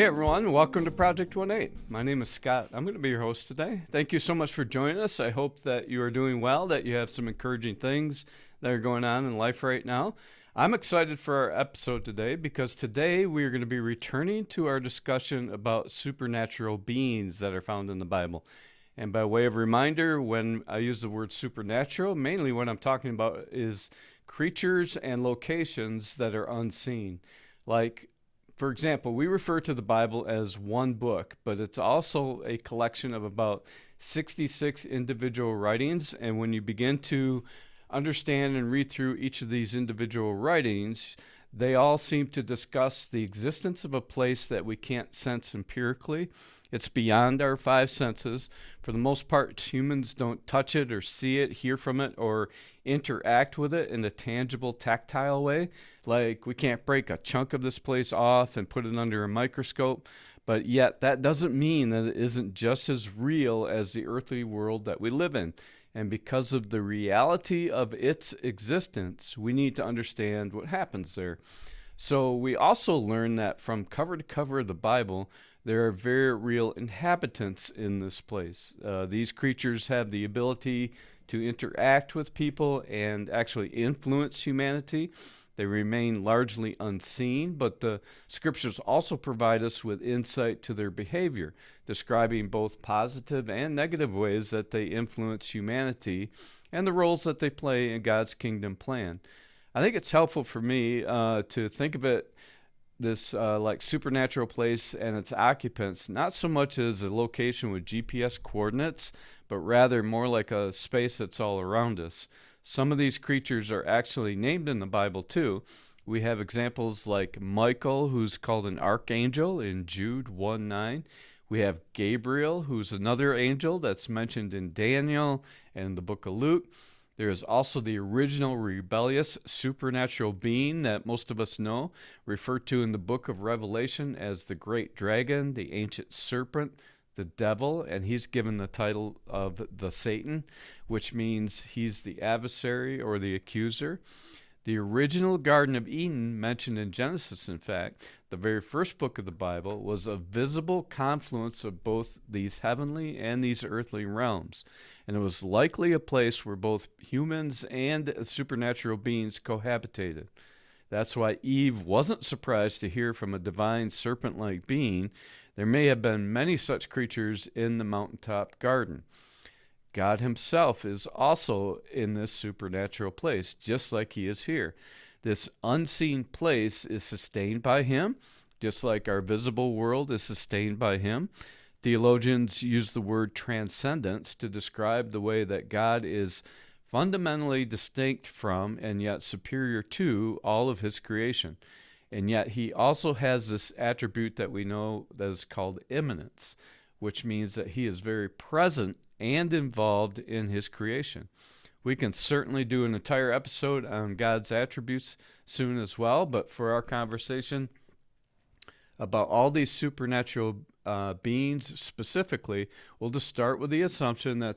Hey everyone, welcome to Project 18. My name is Scott. I'm going to be your host today. Thank you so much for joining us. I hope that you are doing well, that you have some encouraging things that are going on in life right now. I'm excited for our episode today because today we are going to be returning to our discussion about supernatural beings that are found in the Bible. And by way of reminder, when I use the word supernatural, mainly what I'm talking about is creatures and locations that are unseen. Like, for example, we refer to the Bible as one book, but it's also a collection of about 66 individual writings. And when you begin to understand and read through each of these individual writings, they all seem to discuss the existence of a place that we can't sense empirically. It's beyond our five senses. For the most part, humans don't touch it or see it, hear from it, or interact with it in a tangible, tactile way. Like, we can't break a chunk of this place off and put it under a microscope. But yet, that doesn't mean that it isn't just as real as the earthly world that we live in. And because of the reality of its existence, we need to understand what happens there. So we also learn that from cover to cover of the Bible, there are very real inhabitants in this place. These creatures have the ability to interact with people and actually influence humanity. They remain largely unseen, but the scriptures also provide us with insight to their behavior, describing both positive and negative ways that they influence humanity and the roles that they play in God's kingdom plan. I think it's helpful for me to think of it this like supernatural place and its occupants, not so much as a location with GPS coordinates, but rather more like a space that's all around us. Some of these creatures are actually named in the Bible too. We have examples like Michael, who's called an archangel in Jude 1:9. We have Gabriel, who's another angel that's mentioned in Daniel and the book of Luke. There is also the original rebellious supernatural being that most of us know, referred to in the book of Revelation as the great dragon, the ancient serpent, the devil, and he's given the title of the Satan, which means he's the adversary or the accuser. The original Garden of Eden, mentioned in Genesis, in fact, the very first book of the Bible, was a visible confluence of both these heavenly and these earthly realms. And it was likely a place where both humans and supernatural beings cohabitated. That's why Eve wasn't surprised to hear from a divine serpent-like being. There may have been many such creatures in the mountaintop garden. God himself is also in this supernatural place, just like he is here. This unseen place is sustained by him, just like our visible world is sustained by him. Theologians use the word transcendence to describe the way that God is fundamentally distinct from and yet superior to all of his creation. And yet he also has this attribute that we know that is called immanence, which means that he is very present and involved in his creation. We can certainly do an entire episode on God's attributes soon as well, but for our conversation about all these supernatural beings specifically, we'll just start with the assumption that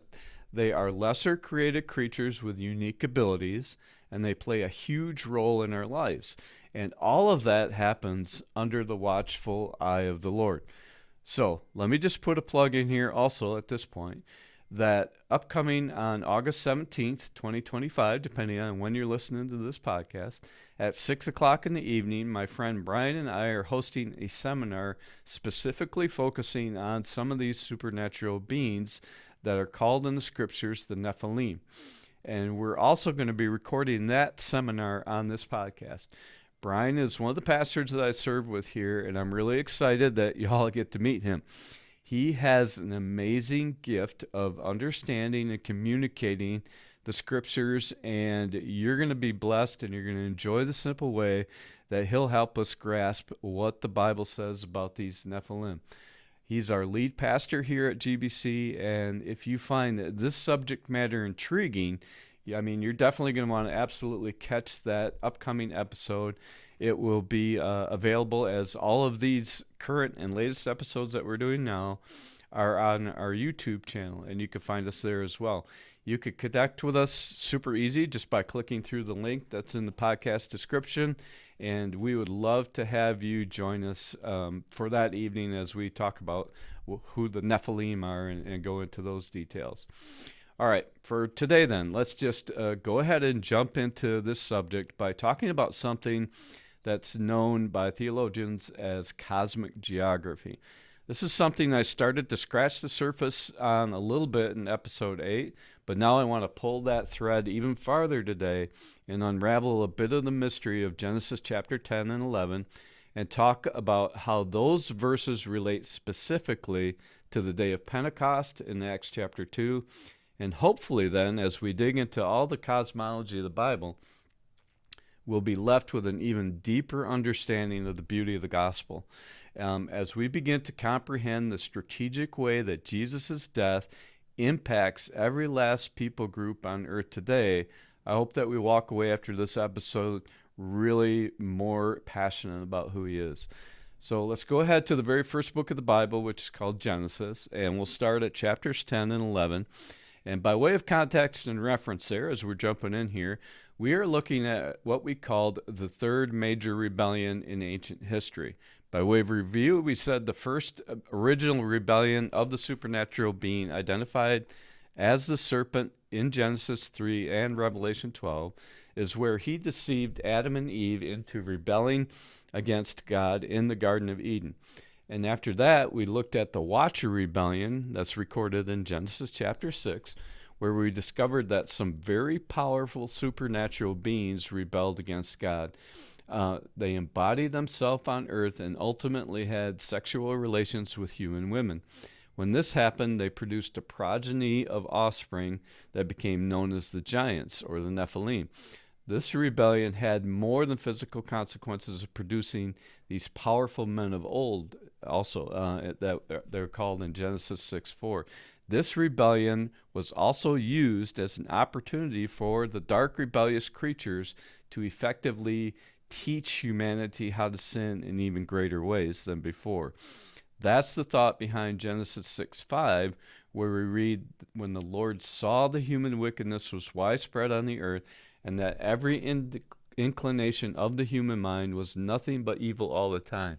they are lesser created creatures with unique abilities, and they play a huge role in our lives. And all of that happens under the watchful eye of the Lord. So let me just put a plug in here also at this point that upcoming on August 17th, 2025, depending on when you're listening to this podcast, at 6 o'clock in the evening, my friend Brian and I are hosting a seminar specifically focusing on some of these supernatural beings that are called in the scriptures the Nephilim. And we're also going to be recording that seminar on this podcast. Brian is one of the pastors that I serve with here, and I'm really excited that y'all get to meet him. He has an amazing gift of understanding and communicating the scriptures, and you're going to be blessed and you're going to enjoy the simple way that he'll help us grasp what the Bible says about these Nephilim. He's our lead pastor here at GBC, and if you find that this subject matter intriguing, I mean, you're definitely going to want to absolutely catch that upcoming episode. It will be available as all of these current and latest episodes that we're doing now are on our YouTube channel, and you can find us there as well. You could connect with us super easy just by clicking through the link that's in the podcast description, and we would love to have you join us for that evening as we talk about who the Nephilim are and go into those details. All right, for today then, let's just go ahead and jump into this subject by talking about something that's known by theologians as cosmic geography. This is something I started to scratch the surface on a little bit in episode 8, but now I want to pull that thread even farther today and unravel a bit of the mystery of Genesis chapter 10 and 11 and talk about how those verses relate specifically to the day of Pentecost in Acts chapter 2. And hopefully then, as we dig into all the cosmology of the Bible, we'll be left with an even deeper understanding of the beauty of the gospel. As we begin to comprehend the strategic way that Jesus' death impacts every last people group on earth today, I hope that we walk away after this episode really more passionate about who he is. So let's go ahead to the very first book of the Bible, which is called Genesis, and we'll start at chapters 10 and 11. And by way of context and reference there, as we're jumping in here, we are looking at what we called the third major rebellion in ancient history. By way of review, we said the first original rebellion of the supernatural being identified as the serpent in Genesis 3 and Revelation 12 is where he deceived Adam and Eve into rebelling against God in the Garden of Eden. And after that, we looked at the Watcher rebellion that's recorded in Genesis chapter 6, where we discovered that some very powerful supernatural beings rebelled against God. They embodied themselves on earth and ultimately had sexual relations with human women. When this happened, they produced a progeny of offspring that became known as the giants, or the Nephilim. This rebellion had more than physical consequences of producing these powerful men of old, also that they're called in Genesis 6:4. This rebellion was also used as an opportunity for the dark, rebellious creatures to effectively teach humanity how to sin in even greater ways than before. That's the thought behind Genesis 6:5, where we read, when the Lord saw the human wickedness was widespread on the earth, and that every inclination of the human mind was nothing but evil all the time.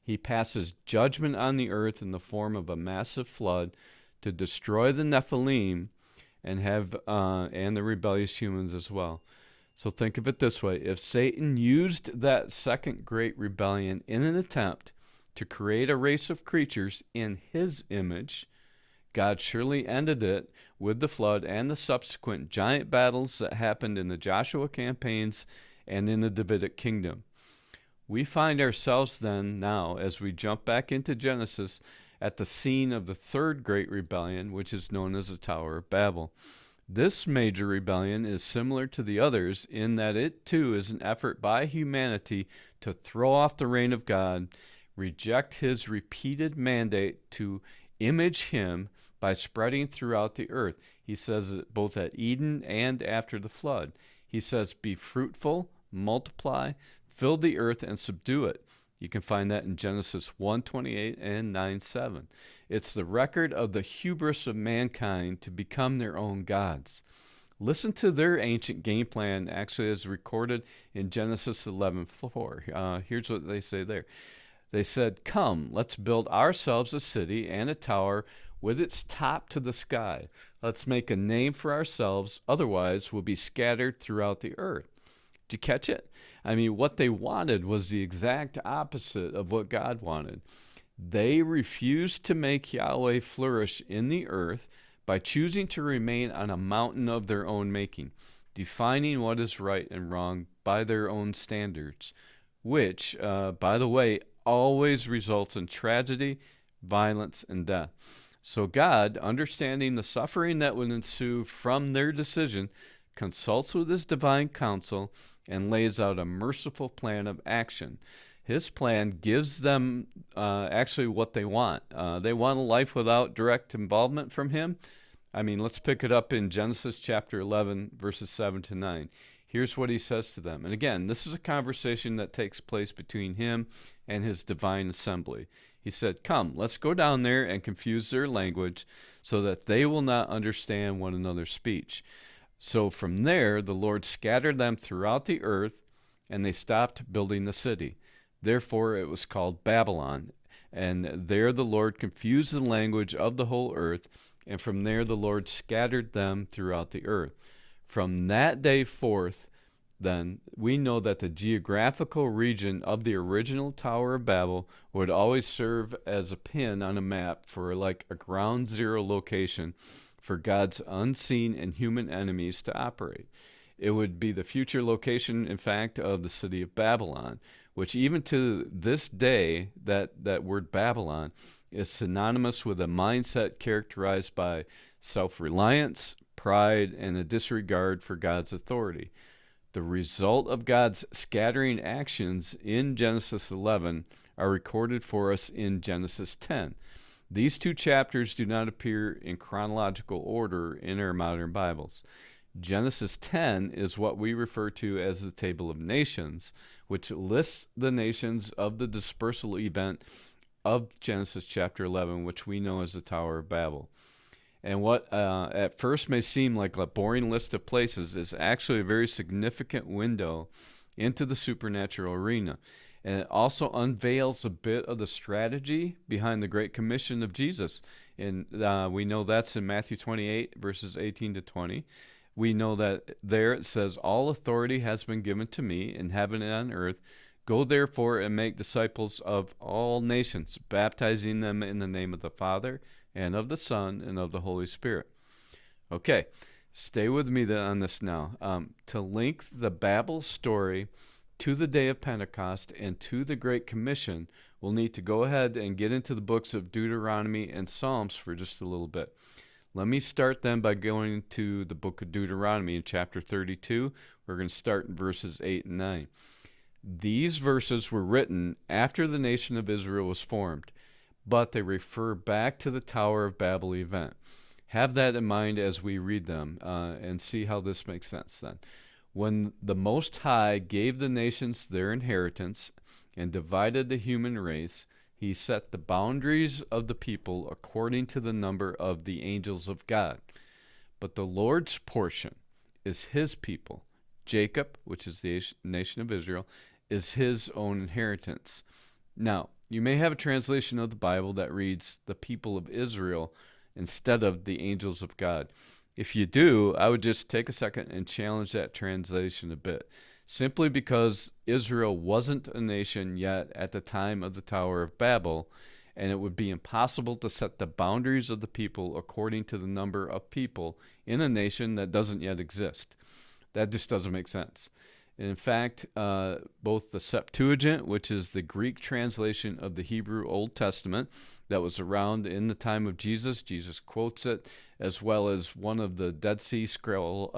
He passes judgment on the earth in the form of a massive flood to destroy the Nephilim and the rebellious humans as well. So think of it this way. If Satan used that second great rebellion in an attempt to create a race of creatures in his image, God surely ended it with the flood and the subsequent giant battles that happened in the Joshua campaigns and in the Davidic kingdom. We find ourselves then now, as we jump back into Genesis, at the scene of the third great rebellion, which is known as the Tower of Babel. This major rebellion is similar to the others in that it too is an effort by humanity to throw off the reign of God, reject his repeated mandate to image him by spreading throughout the earth. He says it both at Eden and after the flood. He says, be fruitful, multiply, fill the earth, and subdue it. You can find that in Genesis 1:28 and 9:7. It's the record of the hubris of mankind to become their own gods. Listen to their ancient game plan, actually, as recorded in Genesis 11:4. Here's what they say there. They said, come, let's build ourselves a city and a tower with its top to the sky. Let's make a name for ourselves, otherwise we'll be scattered throughout the earth. Did you catch it? I mean, what they wanted was the exact opposite of what God wanted. They refused to make Yahweh flourish in the earth by choosing to remain on a mountain of their own making, defining what is right and wrong by their own standards, which, by the way, always results in tragedy, violence, and death. So God, understanding the suffering that would ensue from their decision, consults with his divine counsel and lays out a merciful plan of action. His plan gives them actually what they want. They want a life without direct involvement from him. I mean, let's pick it up in Genesis chapter 11, verses 7 to 9. Here's what he says to them. And again, this is a conversation that takes place between him and his divine assembly. He said, "Come, let's go down there and confuse their language so that they will not understand one another's speech." So from there, the Lord scattered them throughout the earth, and they stopped building the city. Therefore, it was called Babylon. And there the Lord confused the language of the whole earth, and from there the Lord scattered them throughout the earth. From that day forth, then, we know that the geographical region of the original Tower of Babel would always serve as a pin on a map for like a ground zero location for God's unseen and human enemies to operate. It would be the future location, in fact, of the city of Babylon, which even to this day, that word Babylon is synonymous with a mindset characterized by self-reliance, pride, and a disregard for God's authority. The result of God's scattering actions in Genesis 11 are recorded for us in Genesis 10. These two chapters do not appear in chronological order in our modern Bibles. Genesis 10 is what we refer to as the Table of Nations, which lists the nations of the dispersal event of Genesis chapter 11, which we know as the Tower of Babel. And what at first may seem like a boring list of places is actually a very significant window into the supernatural arena. And it also unveils a bit of the strategy behind the Great Commission of Jesus. And we know that's in Matthew 28, verses 18 to 20. We know that there it says, "All authority has been given to me in heaven and on earth. Go therefore and make disciples of all nations, baptizing them in the name of the Father, and of the Son, and of the Holy Spirit." Okay, stay with me on this now. To link the Babel story to the day of Pentecost and to the Great Commission, we'll need to go ahead and get into the books of Deuteronomy and Psalms for just a little bit. Let me start then by going to the book of Deuteronomy in chapter 32. We're going to start in verses 8 and 9. These verses were written after the nation of Israel was formed, but they refer back to the Tower of Babel event. Have that in mind as we read them and see how this makes sense then. When the Most High gave the nations their inheritance and divided the human race, he set the boundaries of the people according to the number of the angels of God. But the Lord's portion is his people. Jacob, which is the nation of Israel, is his own inheritance. Now, you may have a translation of the Bible that reads the people of Israel instead of the angels of God. If you do, I would just take a second and challenge that translation a bit. Simply because Israel wasn't a nation yet at the time of the Tower of Babel, and it would be impossible to set the boundaries of the people according to the number of people in a nation that doesn't yet exist. That just doesn't make sense. In fact, both the Septuagint, which is the Greek translation of the Hebrew Old Testament that was around in the time of Jesus, Jesus quotes it, as well as one of the Dead Sea Scroll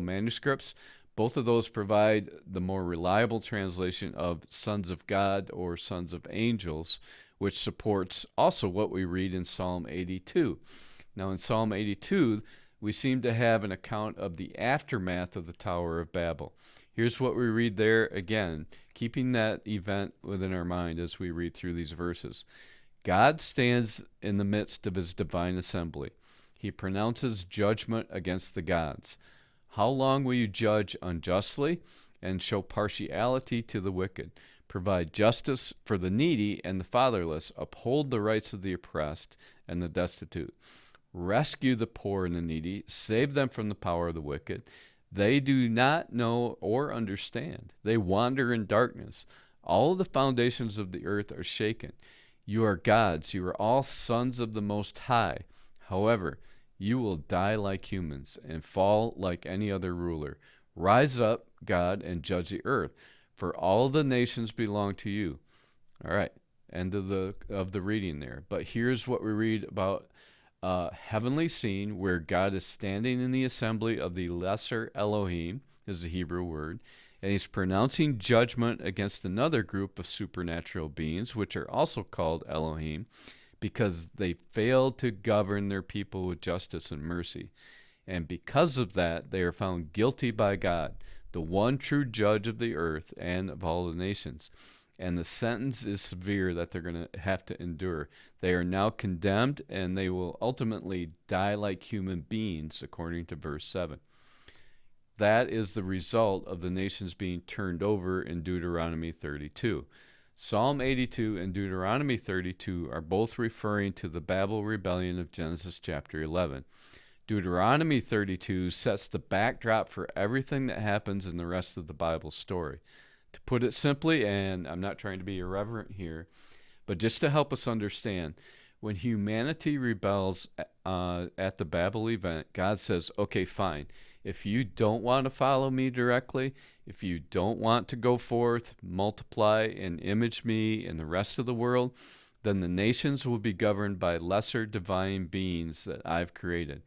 manuscripts. Both of those provide the more reliable translation of sons of God or sons of angels, which supports also what we read in Psalm 82. Now, in Psalm 82, we seem to have an account of the aftermath of the Tower of Babel. Here's what we read there again, keeping that event within our mind as we read through these verses. God stands in the midst of his divine assembly. He pronounces judgment against the gods. How long will you judge unjustly and show partiality to the wicked? Provide justice for the needy and the fatherless. Uphold the rights of the oppressed and the destitute. Rescue the poor and the needy. Save them from the power of the wicked. They do not know or understand. They wander in darkness. All the foundations of the earth are shaken. You are gods. You are all sons of the Most High. However, you will die like humans and fall like any other ruler. Rise up, God, and judge the earth, for all the nations belong to you. All right, end of the reading there. But here's what we read about heavenly scene where God is standing in the assembly of the lesser Elohim, is the Hebrew word, and he's pronouncing judgment against another group of supernatural beings, which are also called Elohim, because they failed to govern their people with justice and mercy. And because of that, they are found guilty by God, the one true judge of the earth and of all the nations. and the sentence is severe that they're going to have to endure. They are now condemned, and they will ultimately die like human beings, according to verse 7. That is the result of the nations being turned over in Deuteronomy 32. Psalm 82 and Deuteronomy 32 are both referring to the Babel rebellion of Genesis chapter 11. Deuteronomy 32 sets the backdrop for everything that happens in the rest of the Bible story. To put it simply, and I'm not trying to be irreverent here, but just to help us understand, when humanity rebels at the Babel event, God says, okay, fine. If you don't want to follow me directly, if you don't want to go forth, multiply, and image me in the rest of the world, then the nations will be governed by lesser divine beings that I've created.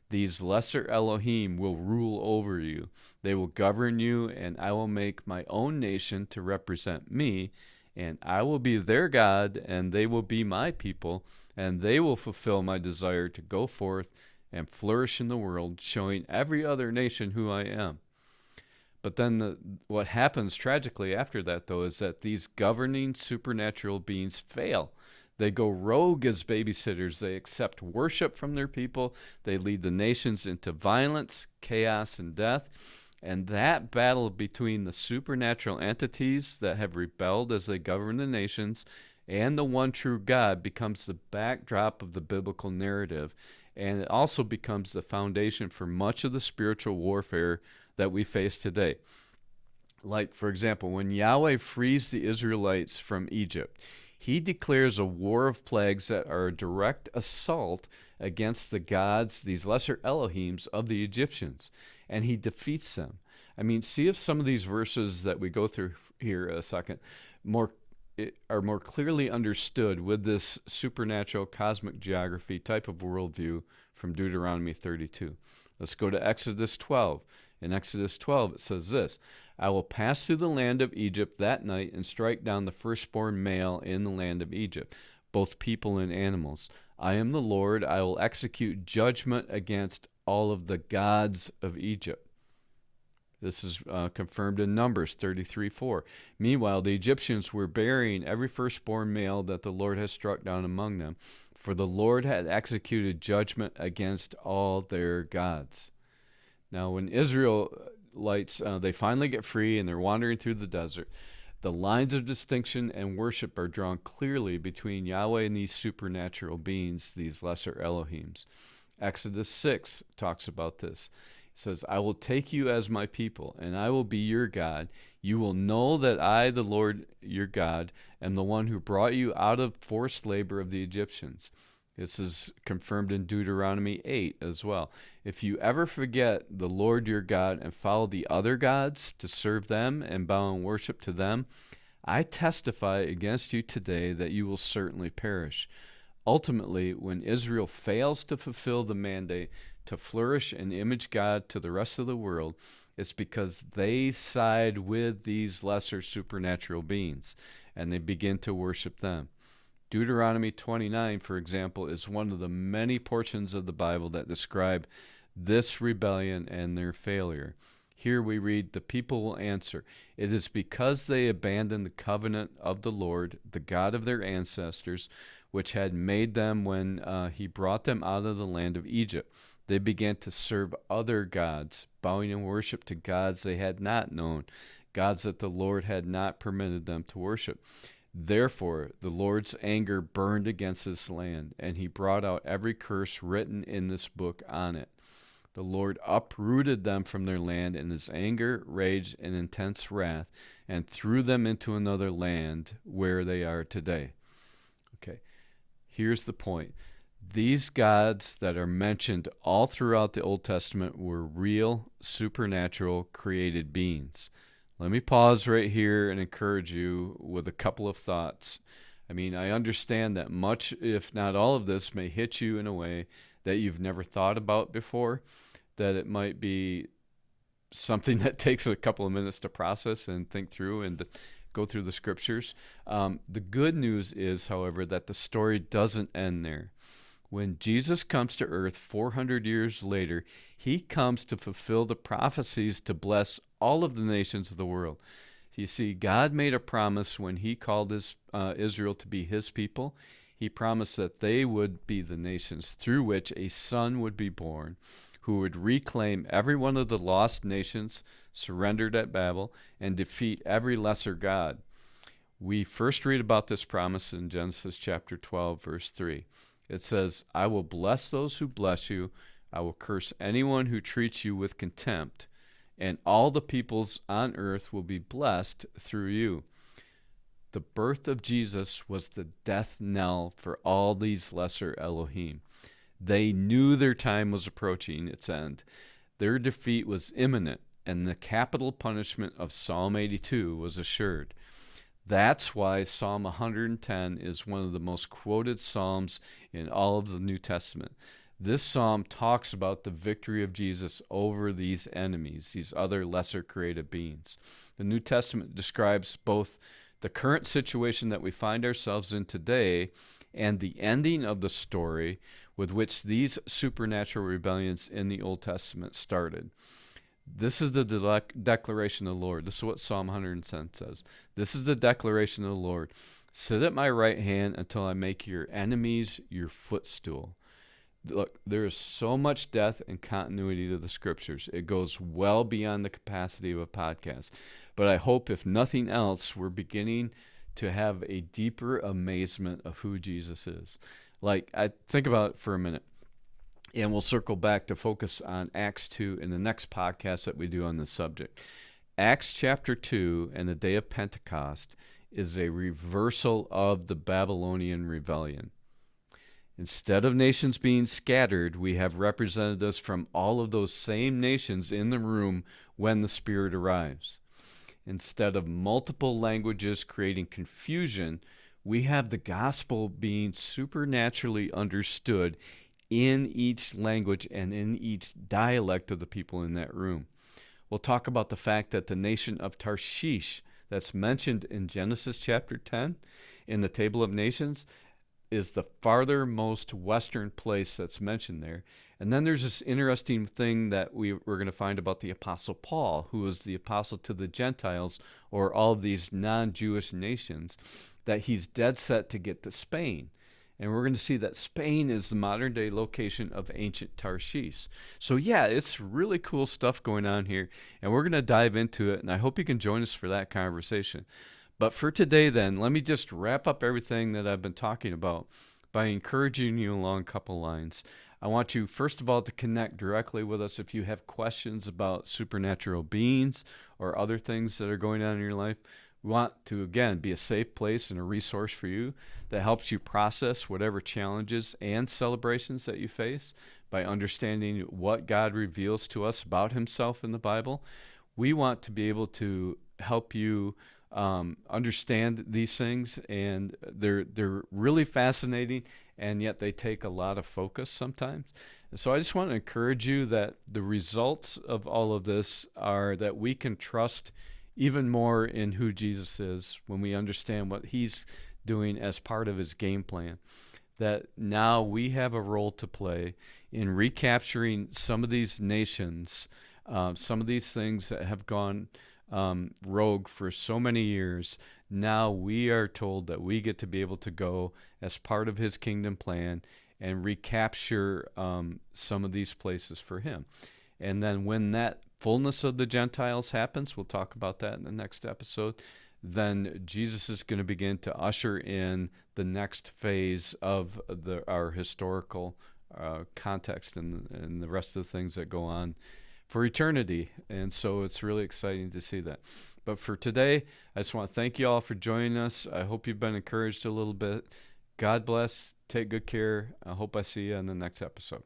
These lesser Elohim will rule over you. They will govern you, and I will make my own nation to represent me, and I will be their God, and they will be my people, and they will fulfill my desire to go forth and flourish in the world, showing every other nation who I am. But then what happens tragically after that, though, is that these governing supernatural beings fail. They go rogue as babysitters. They accept worship from their people. They lead the nations into violence, chaos, and death. And that battle between the supernatural entities that have rebelled as they govern the nations and the one true God becomes the backdrop of the biblical narrative. And it also becomes the foundation for much of the spiritual warfare that we face today. Like, for example, when Yahweh frees the Israelites from Egypt, he declares a war of plagues that are a direct assault against the gods, these lesser Elohims of the Egyptians, and he defeats them. I mean, see if some of these verses that we go through here a second are more clearly understood with this supernatural cosmic geography type of worldview from Deuteronomy 32. Let's go to Exodus 12. In Exodus 12, it says this, I will pass through the land of Egypt that night and strike down the firstborn male in the land of Egypt, both people and animals. I am the Lord. I will execute judgment against all of the gods of Egypt. This is confirmed in Numbers 33:4. Meanwhile, the Egyptians were burying every firstborn male that the Lord had struck down among them, for the Lord had executed judgment against all their gods. Now, when Israelites, they finally get free and they're wandering through the desert, the lines of distinction and worship are drawn clearly between Yahweh and these supernatural beings, these lesser Elohims. Exodus 6 talks about this. It says, I will take you as my people, and I will be your God. You will know that I, the Lord your God, am the one who brought you out of forced labor of the Egyptians. This is confirmed in Deuteronomy 8 as well. If you ever forget the Lord your God and follow the other gods to serve them and bow in worship to them, I testify against you today that you will certainly perish. Ultimately, when Israel fails to fulfill the mandate to flourish and image God to the rest of the world, it's because they side with these lesser supernatural beings and they begin to worship them. Deuteronomy 29, for example, is one of the many portions of the Bible that describe this rebellion and their failure. Here we read, the people will answer, it is because they abandoned the covenant of the Lord, the God of their ancestors, which had made them when he brought them out of the land of Egypt. They began to serve other gods, bowing in worship to gods they had not known, gods that the Lord had not permitted them to worship. Therefore, the Lord's anger burned against this land, and he brought out every curse written in this book on it. The Lord uprooted them from their land in his anger, rage, and intense wrath, and threw them into another land where they are today. Okay, here's the point. These gods that are mentioned all throughout the Old Testament were real, supernatural, created beings. Let me pause right here and encourage you with a couple of thoughts. I mean, I understand that much, if not all of this, may hit you in a way that you've never thought about before, that it might be something that takes a couple of minutes to process and think through and go through the scriptures. The good news is, however, that the story doesn't end there. When Jesus comes to earth 400 years later, he comes to fulfill the prophecies to bless all of the nations of the world. You see, God made a promise when he called Israel to be his people. He promised that they would be the nations through which a son would be born who would reclaim every one of the lost nations surrendered at Babel and defeat every lesser god. We first read about this promise in Genesis chapter 12, verse 3. It says, I will bless those who bless you. I will curse anyone who treats you with contempt, and all the peoples on earth will be blessed through you. The birth of Jesus was the death knell for all these lesser Elohim. They knew their time was approaching its end. Their defeat was imminent, and the capital punishment of Psalm 82 was assured. That's why Psalm 110 is one of the most quoted psalms in all of the New Testament. This psalm talks about the victory of Jesus over these enemies, these other lesser created beings. The New Testament describes both the current situation that we find ourselves in today and the ending of the story with which these supernatural rebellions in the Old Testament started. This is the declaration of the Lord. This is what Psalm 110 says. This is the declaration of the Lord. Sit at my right hand until I make your enemies your footstool. Look, there is so much depth and continuity to the scriptures. It goes well beyond the capacity of a podcast. But I hope, if nothing else, we're beginning to have a deeper amazement of who Jesus is. Like, I think about it for a minute, and we'll circle back to focus on Acts 2 in the next podcast that we do on this subject. Acts chapter 2 and the day of Pentecost is a reversal of the Babylonian rebellion. Instead of nations being scattered, we have representatives from all of those same nations in the room when the Spirit arrives. Instead of multiple languages creating confusion, we have the gospel being supernaturally understood in each language and in each dialect of the people in that room. We'll talk about the fact that the nation of Tarshish that's mentioned in Genesis chapter 10 in the Table of Nations is the farthermost western place that's mentioned there. And then there's this interesting thing that we're going to find about the Apostle Paul, who is the apostle to the Gentiles, or all of these non-Jewish nations, that he's dead set to get to Spain. And we're going to see that Spain is the modern-day location of ancient Tarshish. So yeah, it's really cool stuff going on here, and we're going to dive into it, and I hope you can join us for that conversation. But for today then, let me just wrap up everything that I've been talking about by encouraging you along a couple lines. I want you, first of all, to connect directly with us if you have questions about supernatural beings or other things that are going on in your life. We want to, again, be a safe place and a resource for you that helps you process whatever challenges and celebrations that you face by understanding what God reveals to us about himself in the Bible. We want to be able to help you understand these things, and they're really fascinating, and yet they take a lot of focus sometimes. And so I just want to encourage you that the results of all of this are that we can trust even more in who Jesus is when we understand what he's doing as part of his game plan. That now we have a role to play in recapturing some of these nations, some of these things that have gone rogue for so many years. Now we are told that we get to be able to go as part of his kingdom plan and recapture some of these places for him. And then when that fullness of the Gentiles happens, we'll talk about that in the next episode, then Jesus is going to begin to usher in the next phase of our historical context and the rest of the things that go on for eternity. And so it's really exciting to see that. But for today, I just want to thank you all for joining us. I hope you've been encouraged a little bit. God bless. Take good care. I hope I see you in the next episode.